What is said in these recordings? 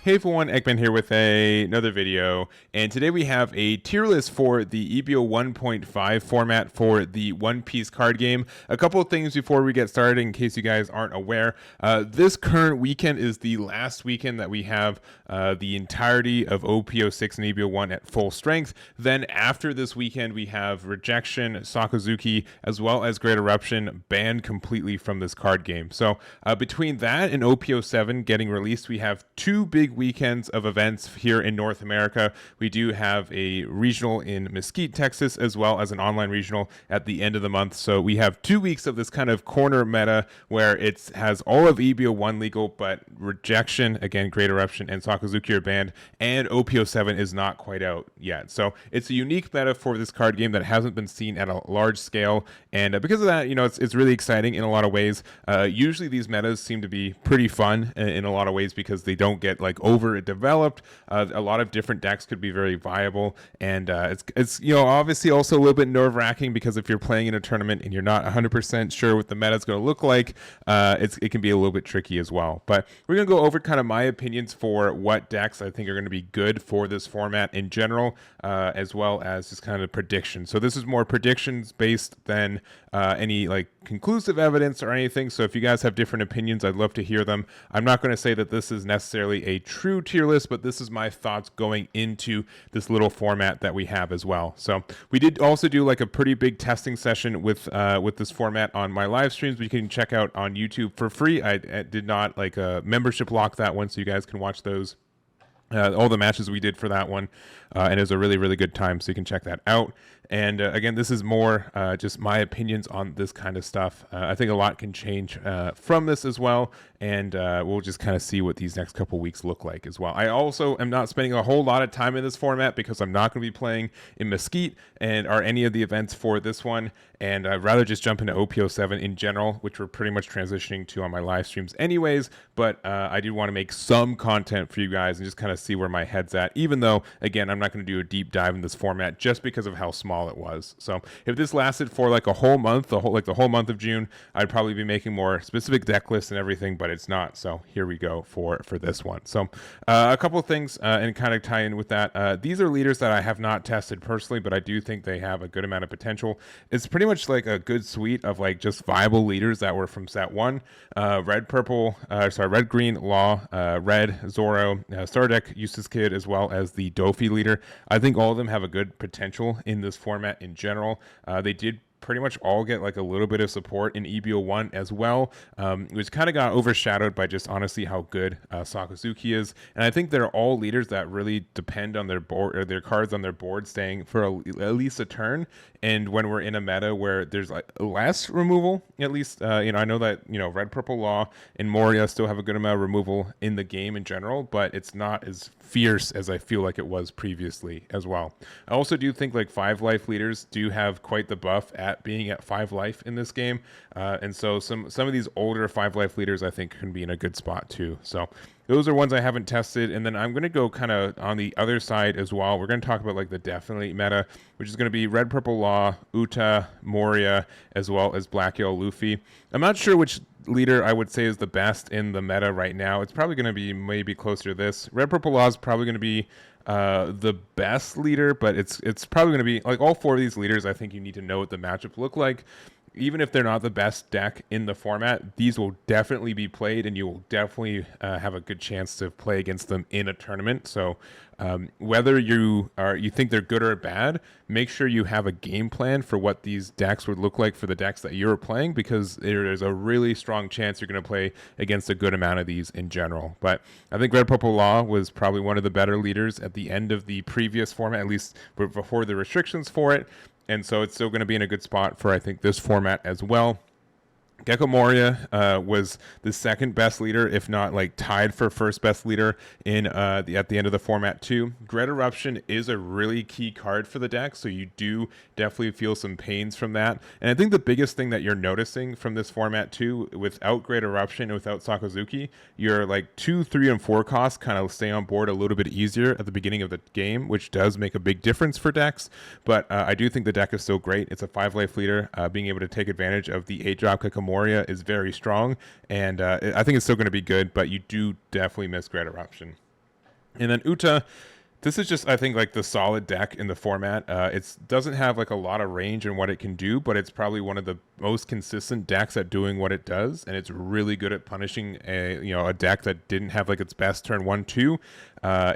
Hey everyone, Eggman here with another video, and today we have a tier list for the EBO 1.5 format for the One Piece card game. A couple of things before we get started in case you guys aren't aware. This current weekend is the last weekend that we have the entirety of OP06 and EBO1 at full strength. Then after this weekend we have Rejection, Sakazuki, as well as Great Eruption banned completely from this card game. So between that and OP07 getting released, we have two big weekends of events here in North America. We do have a regional in Mesquite, Texas, as well as an online regional at the end of the month. So we have 2 weeks of this kind of corner meta where it has all of EBO1 legal, but Rejection, again, Great Eruption, and Sakazuki are banned, and OP07 is not quite out yet. So it's a unique meta for this card game that hasn't been seen at a large scale, and because of that, it's really exciting in a lot of ways. Usually these metas seem to be pretty fun in a lot of ways because they don't get like overdeveloped. A lot of different decks could be very viable, and it's obviously also a little bit nerve-wracking because if you're playing in a tournament and you're not 100% sure what the meta is going to look like, it can be a little bit tricky as well. But we're going to go over kind of my opinions for what decks I think are going to be good for this format in general, as well as just kind of predictions. So this is more predictions based than any like conclusive evidence or anything. So if you guys have different opinions, I'd love to hear them. I'm not going to say that this is necessarily a true tier list, but this is my thoughts going into this little format that we have as well. So we did also do like a pretty big testing session with this format on my live streams, which you can check out on YouTube for free. I did not like membership lock that one, so you guys can watch those. All the matches we did for that one, and it was a really, really good time, so you can check that out. And again, this is more just my opinions on this kind of stuff. I think a lot can change from this as well, and we'll just kind of see what these next couple weeks look like as well. I also am not spending a whole lot of time in this format because I'm not going to be playing in Mesquite and are any of the events for this one, and I'd rather just jump into OP07 in general, which we're pretty much transitioning to on my live streams anyways, but I do want to make some content for you guys and just kind of see where my head's at, even though, again, I'm not going to do a deep dive in this format just because of how small it was. So if this lasted for like a whole month, the whole month of June, I'd probably be making more specific deck lists and everything, but it's not. So here we go for this one. So a couple of things and kind of tie in with that. These are leaders that I have not tested personally, but I do think they have a good amount of potential. It's pretty much like a good suite of like just viable leaders that were from set one. Red, green, Law, Red, Zoro, Stardeck, Eustace Kid, as well as the Dofi leader. I think all of them have a good potential in this format in general. They did pretty much all get like a little bit of support in EBO1 as well, which kind of got overshadowed by just honestly how good Sakazuki is. And I think they're all leaders that really depend on their board or their cards on their board staying for at least a turn. And when we're in a meta where there's like less removal, at least, I know that, Red, Purple, Law, and Moria still have a good amount of removal in the game in general, but it's not as fierce as I feel like it was previously as well. I also do think like 5 life leaders do have quite the buff at being at 5 life in this game. And so some of these older 5 life leaders I think can be in a good spot too. So those are ones I haven't tested, and then I'm going to go kind of on the other side as well. We're going to talk about like the definitely meta, which is going to be Red, Purple, Law, Uta, Moria, as well as Black, Yellow, Luffy. I'm not sure which leader I would say is the best in the meta right now. It's probably going to be maybe closer to this. Red, Purple, Law is probably going to be the best leader, but it's probably going to be like all 4 of these leaders. I think you need to know what the matchup look like. Even if they're not the best deck in the format, these will definitely be played, and you will definitely have a good chance to play against them in a tournament. So whether you think they're good or bad, make sure you have a game plan for what these decks would look like for the decks that you're playing, because there is a really strong chance you're going to play against a good amount of these in general. But I think Red, Purple, Law was probably one of the better leaders at the end of the previous format, at least before the restrictions for it. And so it's still going to be in a good spot for, I think, this format as well. Gecko Moria was the second best leader, if not like tied for first best leader in at the end of the format too. Great Eruption is a really key card for the deck, so you do definitely feel some pains from that. And I think the biggest thing that you're noticing from this format too, without Great Eruption and without Sakazuki, your like 2, 3, and 4 costs kind of stay on board a little bit easier at the beginning of the game, which does make a big difference for decks. But I do think the deck is still great. It's a 5 life leader. Being able to take advantage of the 8-drop Gecko Moria is very strong, and I think it's still going to be good, but you do definitely miss Great Eruption. And then Uta, this is just, I think, like the solid deck in the format. It doesn't have like a lot of range in what it can do, but it's probably one of the most consistent decks at doing what it does, and it's really good at punishing a deck that didn't have like its best turn 1-2.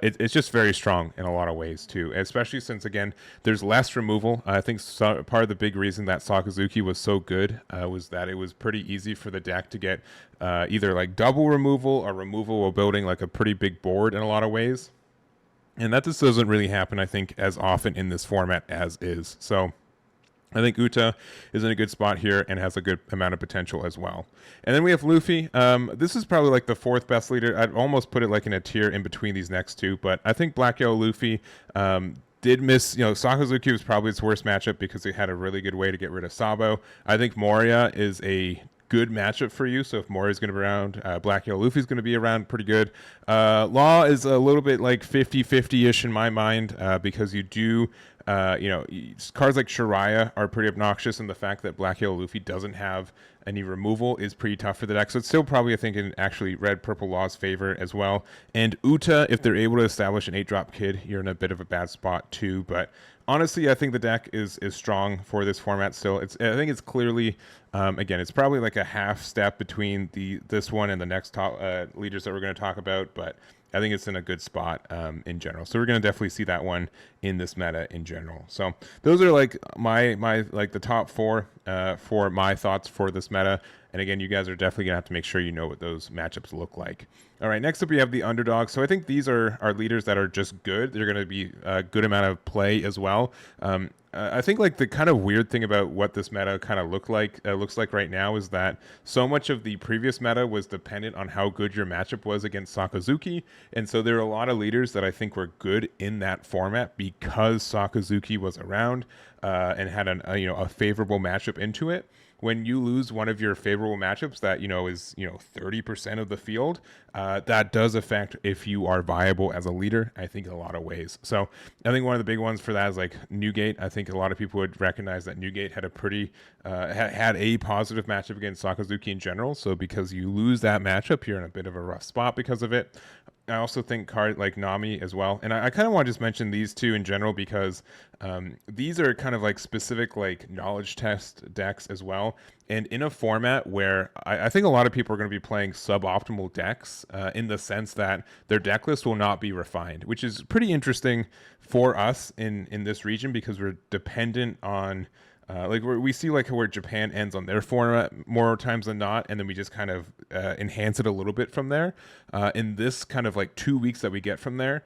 It's just very strong in a lot of ways too, especially since again there's less removal. I think part of the big reason that Sakazuki was so good was that it was pretty easy for the deck to get either like double removal or removal while building like a pretty big board in a lot of ways. And that just doesn't really happen, I think, as often in this format as is. So I think Uta is in a good spot here and has a good amount of potential as well. And then we have Luffy. This is probably like the fourth best leader. I'd almost put it like in a tier in between these next two, but I think Black Yellow Luffy did miss, Sakazuki was probably its worst matchup because he had a really good way to get rid of Sabo. I think Moria is a good matchup for you. So if Mori's going to be around, Black Yellow Luffy's going to be around pretty good. Law is a little bit like 50-50-ish in my mind because you do, cards like Shiraya are pretty obnoxious, and the fact that Black Yellow Luffy doesn't have any removal is pretty tough for the deck. So it's still probably, I think, in actually Red Purple Law's favor as well. And Uta, if they're able to establish an 8-drop kid, you're in a bit of a bad spot too. But honestly, I think the deck is strong for this format still. I think it's clearly, again, it's probably like a half step between this one and the next top leaders that we're going to talk about, but I think it's in a good spot in general. So we're going to definitely see that one in this meta in general. So those are like my like the top four for my thoughts for this meta. And again, you guys are definitely going to have to make sure you know what those matchups look like. All right, next up we have the Underdog. So I think these are leaders that are just good. They're going to be a good amount of play as well. I think like the kind of weird thing about what this meta kind of looks like right now is that so much of the previous meta was dependent on how good your matchup was against Sakazuki, and so there are a lot of leaders that I think were good in that format because Sakazuki was around and had a favorable matchup into it. When you lose one of your favorable matchups that is 30% of the field, that does affect if you are viable as a leader, I think, in a lot of ways. So I think one of the big ones for that is like Newgate. I think a lot of people would recognize that Newgate had a pretty had a positive matchup against Sakazuki in general. So because you lose that matchup, you're in a bit of a rough spot because of it. I also think card like Nami as well. And I kind of want to just mention these two in general because these are kind of like specific like knowledge test decks as well. And in a format where I think a lot of people are going to be playing suboptimal decks in the sense that their deck list will not be refined, which is pretty interesting for us in this region because we're dependent on we see like where Japan ends on their format more times than not, and then we just kind of enhance it a little bit from there. In this kind of like 2 weeks that we get from there,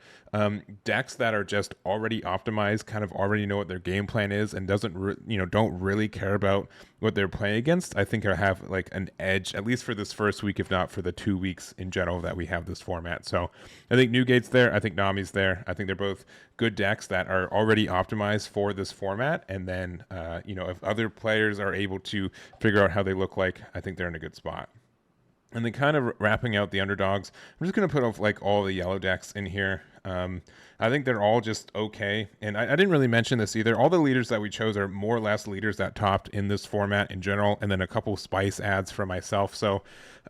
decks that are just already optimized, kind of already know what their game plan is, and don't really care about what they're playing against, I think have like an edge, at least for this first week, if not for the 2 weeks in general that we have this format. So I think Newgate's there. I think Nami's there. I think they're both good decks that are already optimized for this format. And then, if other players are able to figure out how they look like, I think they're in a good spot. And then kind of wrapping out the Underdogs, I'm just going to put like all the yellow decks in here. I think they're all just okay. And I didn't really mention this either. All the leaders that we chose are more or less leaders that topped in this format in general, and then a couple spice ads for myself. So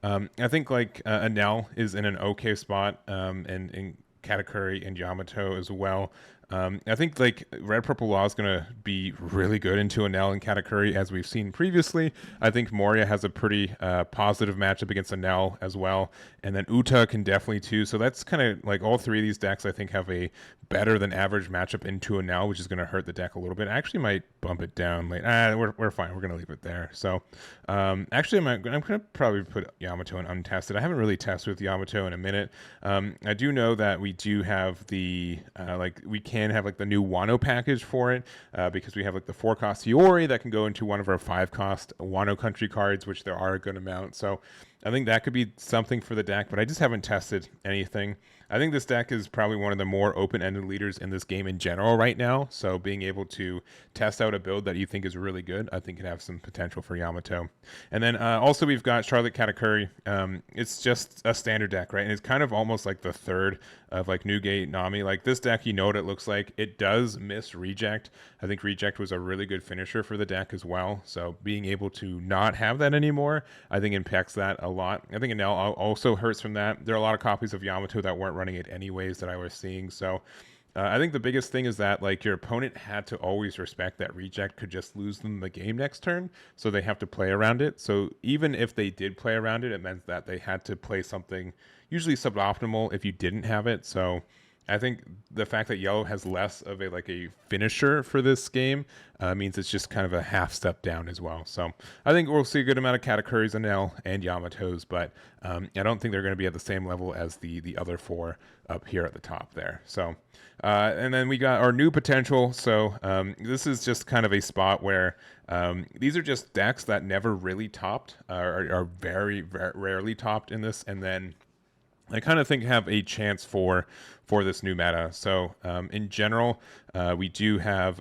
I think like Anel is in an okay spot, and Katakuri and Yamato as well. I think like Red Purple Law is going to be really good into Anel and Katakuri as we've seen previously. I think Moria has a pretty positive matchup against Anel as well. And then Uta can definitely too. So that's kind of like all three of these decks I think have a better than average matchup into Anel, which is going to hurt the deck a little bit. I actually might bump it down. Like, we're fine. We're going to leave it there. So actually I'm going to probably put Yamato in Untested. I haven't really tested with Yamato in a minute. I do know that we do have the we can have like the new Wano package for it because we have like the 4-cost Hiyori that can go into one of our 5-cost Wano country cards, which there are a good amount. So I think that could be something for the deck, but I just haven't tested anything. I think this deck is probably one of the more open-ended leaders in this game in general right now. So being able to test out a build that you think is really good, I think could have some potential for Yamato. And then also we've got Charlotte Katakuri. It's just a standard deck, right? And it's kind of almost like the third of like Newgate, Nami. Like this deck, you know what it looks like. It does miss Reject. I think Reject was a really good finisher for the deck as well. So being able to not have that anymore, I think impacts that a lot. I think Anel also hurts from that. There are a lot of copies of Yamato that weren't running it anyways that I was seeing. So I think the biggest thing is that like your opponent had to always respect that reject could just lose them the game next turn, so they have to play around it. So even if they did play around it, it meant that they had to play something usually suboptimal if you didn't have it. So I think the fact that yellow has less of a finisher for this game means it's just kind of a half step down as well. So I think we'll see a good amount of Katakuris and L and Yamatos, but I don't think they're going to be at the same level as the other four up here at the top there. So and then we got our new potential. So this is just kind of a spot where these are just decks that never really topped, are very, very rarely topped in this, and then I kind of think have a chance for this new meta. So in general, we do have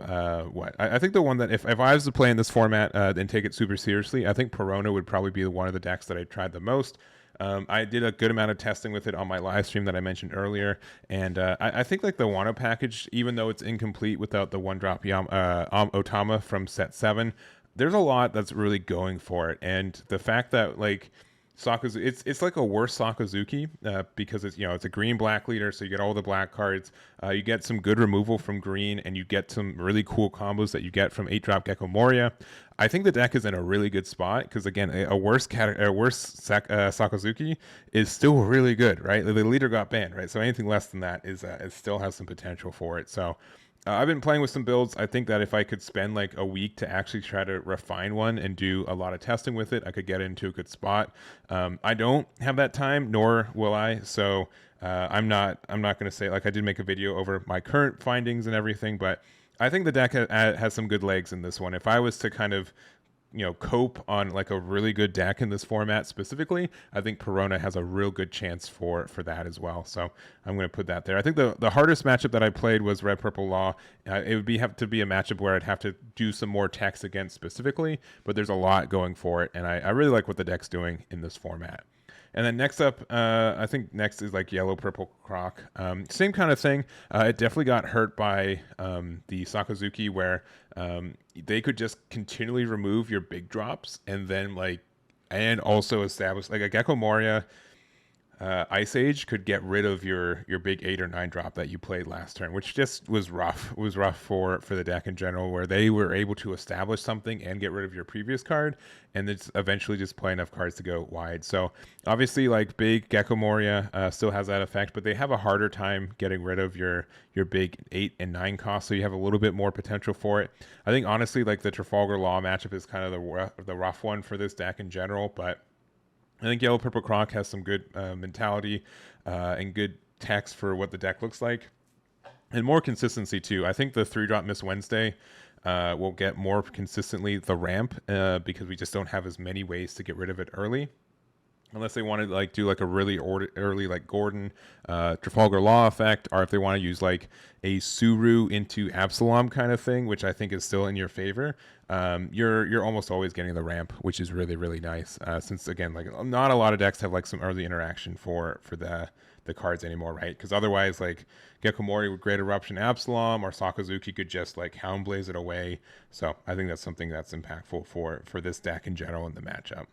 what I think the one that if I was to play in this format and take it super seriously, I think Perona would probably be one of the decks that I tried the most. I did a good amount of testing with it on my live stream that I mentioned earlier, and I think like the Wano package, even though it's incomplete without the one drop Otama from set 7, there's a lot that's really going for it, and the fact that like Sakazuki, it's like a worse Sakazuki because it's a green black leader, so you get all the black cards. You get some good removal from green, and you get some really cool combos that you get from 8-drop Gecko Moria. I think the deck is in a really good spot because again, a worse Sakazuki is still really good, right? The leader got banned, right? So anything less than that is it still has some potential for it. So I've been playing with some builds. I think that if I could spend like a week to actually try to refine one and do a lot of testing with it, I could get into a good spot. I don't have that time, nor will I. So I'm not going to say, like, I did make a video over my current findings and everything, but I think the deck has some good legs in this one. If I was to kind of cope on like a really good deck in this format specifically, I think Perona has a real good chance for that as well. So I'm going to put that there. I think the hardest matchup that I played was Red Purple Law. It would have to be a matchup where I'd have to do some more techs against specifically, but there's a lot going for it, and I really like what the deck's doing in this format. And then next up, I think next is like Yellow Purple Croc. Same kind of thing. It definitely got hurt by the Sakazuki, where they could just continually remove your big drops and then and also establish like a Gecko Moria. Ice Age could get rid of your big 8 or 9 drop that you played last turn, which just was rough. It was rough for the deck in general, where they were able to establish something and get rid of your previous card, and it's eventually just play enough cards to go wide. So obviously, like big Gecko Moria still has that effect, but they have a harder time getting rid of your big 8 and 9 costs, so you have a little bit more potential for it. I think honestly, like the Trafalgar Law matchup is kind of the rough one for this deck in general, but I think Yellow Purple Croc has some good mentality and good text for what the deck looks like, and more consistency too. I think the 3-drop Miss Wednesday will get more consistently the ramp because we just don't have as many ways to get rid of it early. Unless they want to like do like a really early like Gordon Trafalgar Law effect, or if they want to use like a Suru into Absalom kind of thing, which I think is still in your favor, you're almost always getting the ramp, which is really, really nice. Since again, like not a lot of decks have like some early interaction for the cards anymore, right? Because otherwise, like Gecko Mori with Great Eruption Absalom or Sakazuki could just like Hound Blaze it away. So I think that's something that's impactful for this deck in general in the matchup.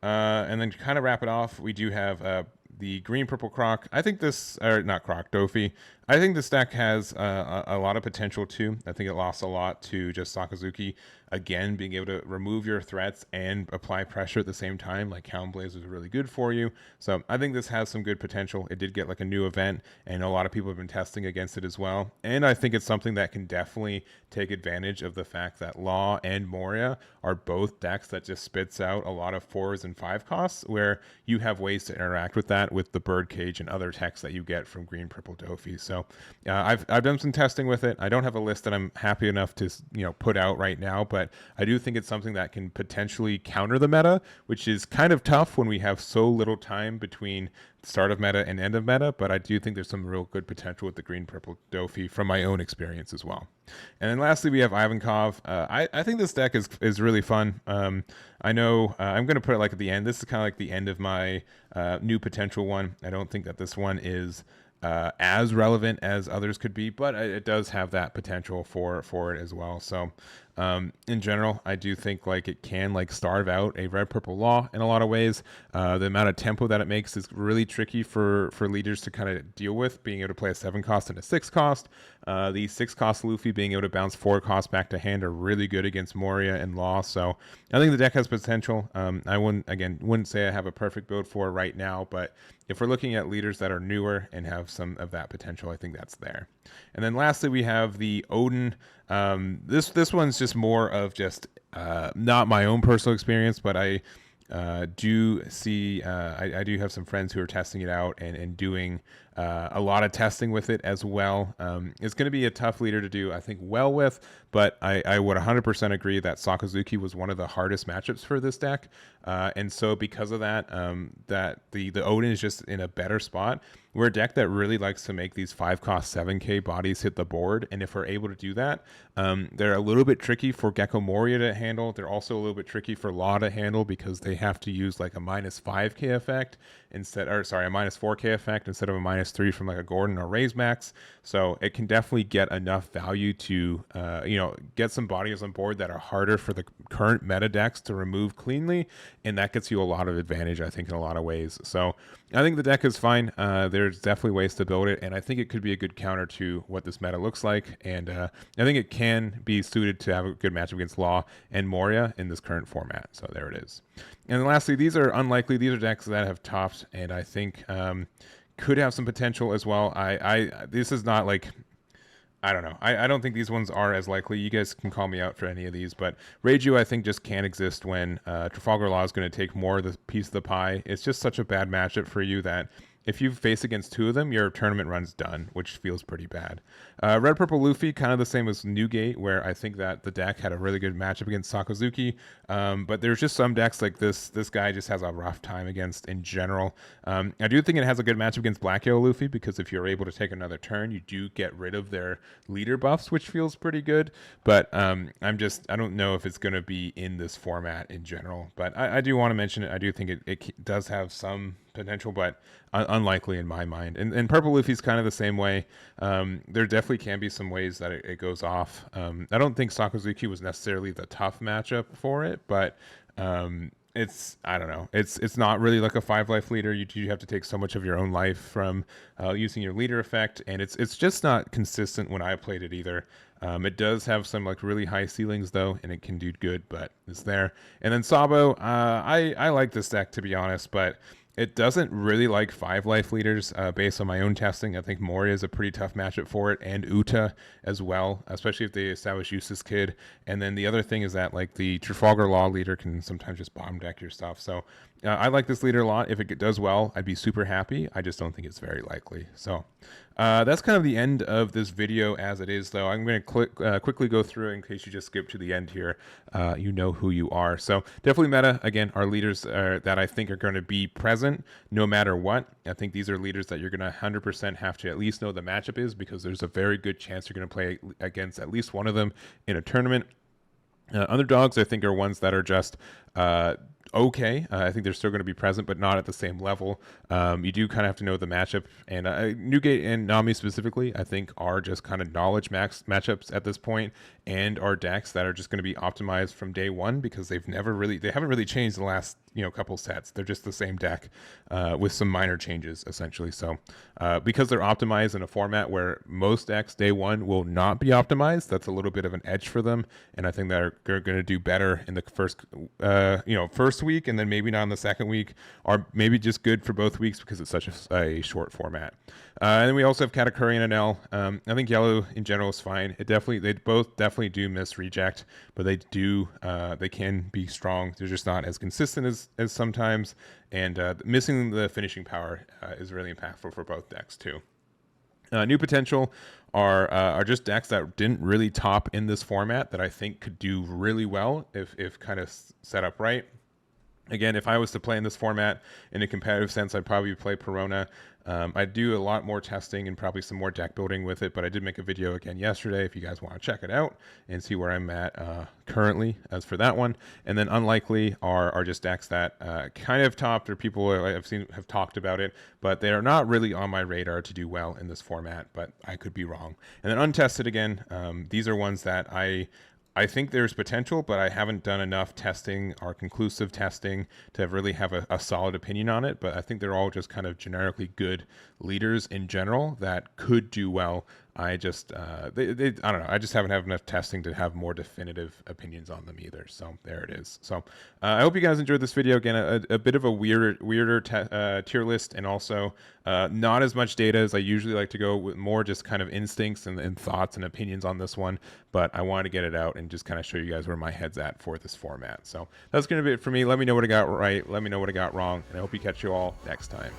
And then to kind of wrap it off, we do have the Green Purple Croc. I think this, or not Croc, Dofi. I think this deck has a lot of potential too. I think it lost a lot to just Sakazuki. Again, being able to remove your threats and apply pressure at the same time, like Hound Blaze was really good for you. So I think this has some good potential. It did get like a new event, and a lot of people have been testing against it as well. And I think it's something that can definitely take advantage of the fact that Law and Moria are both decks that just spits out a lot of 4s and 5 costs, where you have ways to interact with that with the Birdcage and other techs that you get from Green Purple Dofi. So I've done some testing with it. I don't have a list that I'm happy enough to put out right now, but I do think it's something that can potentially counter the meta, which is kind of tough when we have so little time between start of meta and end of meta. But I do think there's some real good potential with the Green Purple Dofi from my own experience as well. And then lastly, we have Ivankov. I think this deck is really fun. I know I'm going to put it like at the end. This is kind of like the end of my new potential one. I don't think that this one is as relevant as others could be, but it does have that potential for it as well. So In general, I do think like it can like starve out a red purple law in a lot of ways. The amount of tempo that it makes is really tricky for leaders to kind of deal with, being able to play a 7 cost and a 6 cost. The 6 cost Luffy being able to bounce 4 costs back to hand are really good against Moria and Law. So I think the deck has potential. I wouldn't say I have a perfect build for right now, but if we're looking at leaders that are newer and have some of that potential, I think that's there. And then lastly, we have the Odin. This one's just more of just not my own personal experience, but I do see I do have some friends who are testing it out and doing a lot of testing with it as well. It's going to be a tough leader to do, I think, well with, but I would 100% agree that Sakazuki was one of the hardest matchups for this deck, and so because of that, that the Odin is just in a better spot. We're a deck that really likes to make these 5-cost 7k bodies hit the board, and if we're able to do that, they're a little bit tricky for Gecko Moria to handle. They're also a little bit tricky for Law to handle because they have to use like a -5k effect instead, or sorry, a -4k effect instead of a -3 from like a Gordon or Raise Max. So it can definitely get enough value to, get some bodies on board that are harder for the current meta decks to remove cleanly, and that gets you a lot of advantage, I think, in a lot of ways. So I think the deck is fine. There's definitely ways to build it, and I think it could be a good counter to what this meta looks like. And I think it can be suited to have a good matchup against Law and Moria in this current format. So there it is. And then lastly, these are unlikely. These are decks that have topped, and I think could have some potential as well. This is not like, I don't know. I don't think these ones are as likely. You guys can call me out for any of these, but Reiju I think just can't exist when Trafalgar Law is going to take more of the piece of the pie. It's just such a bad matchup for you that if you face against 2 of them, your tournament run's done, which feels pretty bad. Red Purple Luffy, kind of the same as Newgate, where I think that the deck had a really good matchup against Sakazuki, but there's just some decks like this guy just has a rough time against in general. I do think it has a good matchup against Black Yellow Luffy, because if you're able to take another turn, you do get rid of their leader buffs, which feels pretty good, but I don't know if it's going to be in this format in general, but I do want to mention it. I do think it does have some potential, but unlikely in my mind. And Purple Luffy's kind of the same way. There definitely can be some ways that it goes off. I don't think Sakazuki was necessarily the tough matchup for it, but I don't know. It's not really like a 5-life leader. You have to take so much of your own life from using your leader effect, and it's just not consistent when I played it either. It does have some like really high ceilings though, and it can do good, but it's there. And then Sabo, I like this deck, to be honest, but it doesn't really like 5-life leaders based on my own testing. I think Moria is a pretty tough matchup for it, and Uta as well, especially if they establish Eustace Kid. And then the other thing is that like the Trafalgar Law leader can sometimes just bomb deck your stuff. So I like this leader a lot. If it does well, I'd be super happy. I just don't think it's very likely. So that's kind of the end of this video as it is, though. I'm going to quickly go through in case you just skip to the end here. You know who you are. So definitely meta. Again, our leaders that I think are going to be present no matter what. I think these are leaders that you're going to 100% have to at least know the matchup is, because there's a very good chance you're going to play against at least one of them in a tournament. Underdogs, I think, are ones that are just okay. I think they're still going to be present, but not at the same level. You do kind of have to know the matchup, and Newgate and Nami specifically, I think, are just kind of knowledge matchups at this point, and are decks that are just going to be optimized from day one, because they haven't really changed the last couple sets. They're just the same deck with some minor changes essentially. So because they're optimized in a format where most decks day one will not be optimized, that's a little bit of an edge for them, and I think they're going to do better in the first week, and then maybe not in the second week, or maybe just good for both weeks because it's such a short format. And then we also have Katakuri and Anel. I think yellow in general is fine. They both definitely do miss reject, but they can be strong. They're just not as consistent as sometimes, and missing the finishing power is really impactful for both decks too. New potential are just decks that didn't really top in this format that I think could do really well if kind of set up right. Again, if I was to play in this format in a competitive sense, I'd probably play Perona. I'd do a lot more testing and probably some more deck building with it, but I did make a video again yesterday if you guys want to check it out and see where I'm at currently as for that one. And then unlikely are just decks that kind of topped, or people I've seen have talked about it, but they are not really on my radar to do well in this format, but I could be wrong. And then untested again, these are ones that I think there's potential, but I haven't done enough testing or conclusive testing to really have a solid opinion on it. But I think they're all just kind of generically good leaders in general that could do well. I just, I don't know. I just haven't had enough testing to have more definitive opinions on them either. So there it is. So I hope you guys enjoyed this video. Again, a bit of a weirder tier list, and also not as much data as I usually like to go with, more just kind of instincts and thoughts and opinions on this one. But I wanted to get it out and just kind of show you guys where my head's at for this format. So that's going to be it for me. Let me know what I got right. Let me know what I got wrong. And I hope you catch you all next time.